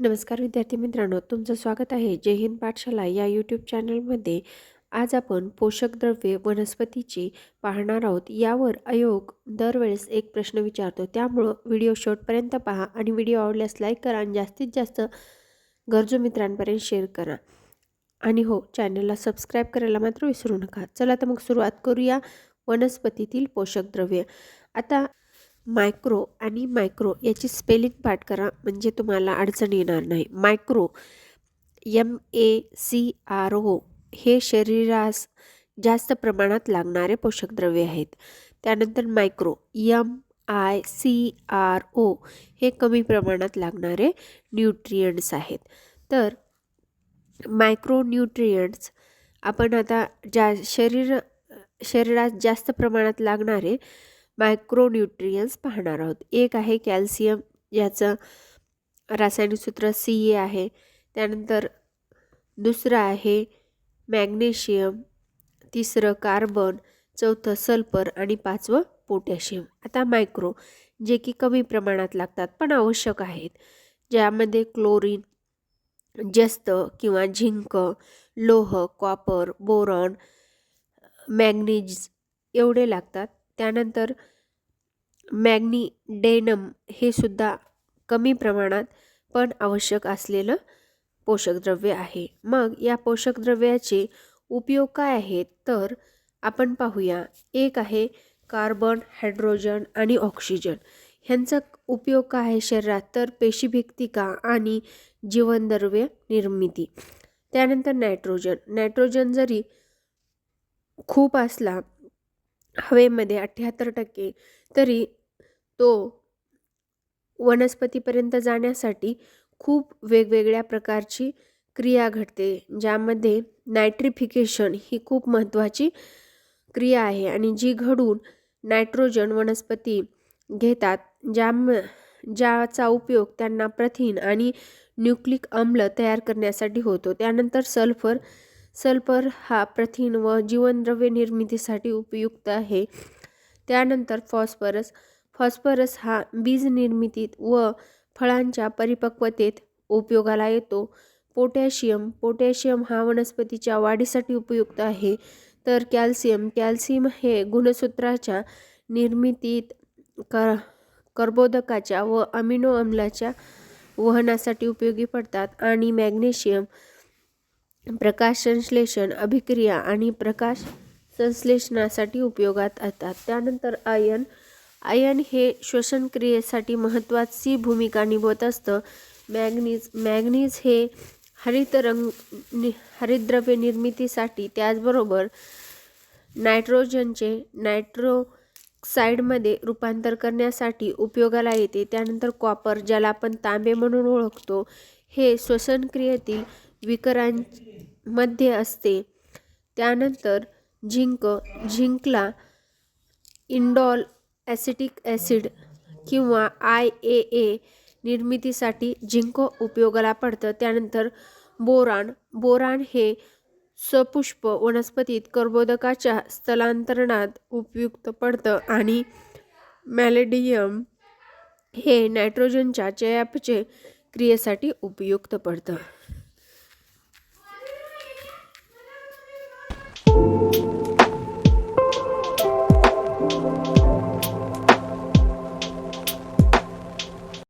नमस्कार विद्यार्थी मित्रांनो, तुमचं स्वागत आहे जय हिंद पाठशाला या यूट्यूब चॅनलमध्ये. आज आपण पोषक द्रव्ये वनस्पतीची पाहणार आहोत. यावर आयोग दरवेळेस एक प्रश्न विचारतो, त्यामुळं व्हिडिओ शेवटपर्यंत पहा आणि व्हिडिओ आवडल्यास लाईक करा आणि जास्तीत जास्त गरजू मित्रांपर्यंत शेअर करा. आणि हो, चॅनलला सबस्क्राईब करायला मात्र विसरू नका. चला तर मग सुरुवात करूया. वनस्पतीतील पोषक द्रव्ये. आता मायक्रो आणि मायक्रो याची स्पेलिंग पाठ करा, म्हणजे तुम्हाला अडचण येणार नाही. मायक्रो MACRO हे शरीरास जास्त प्रमाणात लागणारे पोषक द्रव्ये आहेत. त्यानंतर मायक्रो MICRO हे कमी प्रमाणात लागणारे न्यूट्रियंट्स आहेत. तर मायक्रोन्यूट्रियंट्स आपण आता शरीरात जास्त प्रमाणात लागणारे मायक्रोन्यूट्रियंट्स पाहणार आहोत. एक आहे कॅल्शियम, याचं रासायनिक सूत्र Ca आहे. त्यानंतर दुसरं आहे मॅग्नेशियम, तिसरं कार्बन, चौथं सल्फर आणि पाचवं पोटॅशियम. आता मायक्रो जे की कमी प्रमाणात लागतात पण आवश्यक आहेत, ज्यामध्ये क्लोरीन, जस्त किंवा झिंक, लोह, कॉपर, बोरॉन, मॅग्नीज एवढे लागतात. त्यानंतर मॅग्नीडेनम हे सुद्धा कमी प्रमाणात पण आवश्यक असलेलं पोषक द्रव्य आहे. मग या पोषक द्रव्याचे उपयोग काय आहेत तर आपण पाहूया. एक आहे कार्बन, हायड्रोजन आणि ऑक्सिजन. ह्यांचा उपयोग काय आहे शरीरात तर पेशीभित्तिका आणि जीवनद्रव्य निर्मिती. त्यानंतर नायट्रोजन जरी खूप असला हवेमध्ये 78%, तरी तो वनस्पतीपर्यंत जाण्यासाठी खूप वेगवेगळ्या प्रकारची क्रिया घडते, ज्यामध्ये नायट्रिफिकेशन ही खूप महत्त्वाची क्रिया आहे आणि जी घडून नायट्रोजन वनस्पती घेतात, ज्याचा उपयोग त्यांना प्रथिन आणि न्यूक्लिक आम्ल तयार करण्यासाठी होतो. त्यानंतर सल्फर हा प्रथिन व जीवनद्रव्य निर्मितीसाठी उपयुक्त आहे. त्यानंतर फॉस्फरस हा बीज निर्मितीत व फळांच्या परिपक्वतेत उपयोगाला येतो. पोटॅशियम हा वनस्पतीच्या वाढीसाठी उपयुक्त आहे. तर कॅल्शियम हे गुणसूत्राच्या निर्मितीत, कर्बोदकाच्या व अमिनो आम्लाच्या वहनासाठी उपयोगी पडतात. आणि मॅग्नेशियम प्रकाश संश्लेषण, अभिक्रिया आणि प्रकाश संश्लेषणासाठी उपयोगात येतात. त्यानंतर आयन हे श्वसन क्रियेसाठी महत्त्वाची भूमिका निभावत असतं. मॅग्नीज हे हरितद्रव्य निर्मितीसाठी, त्याचबरोबर नायट्रोजनचे नायट्रोक्साईडमध्ये रूपांतर करण्यासाठी उपयोगाला येते. त्यानंतर कॉपर, ज्याला आपण तांबे म्हणून ओळखतो, हे श्वसन क्रियेतील विकारांमध्ये असते. त्यानंतर झिंकला इंडॉल ॲसिटिक ॲसिड किंवा IAA निर्मितीसाठी झिंक उपयोगाला पडतं. त्यानंतर बोरान हे सपुष्प वनस्पतीत कर्बोदकाच्या स्थलांतरणात उपयुक्त पडतं. आणि मॅलेडियम हे नायट्रोजनच्या चयापचय क्रियेसाठी उपयुक्त पडतं.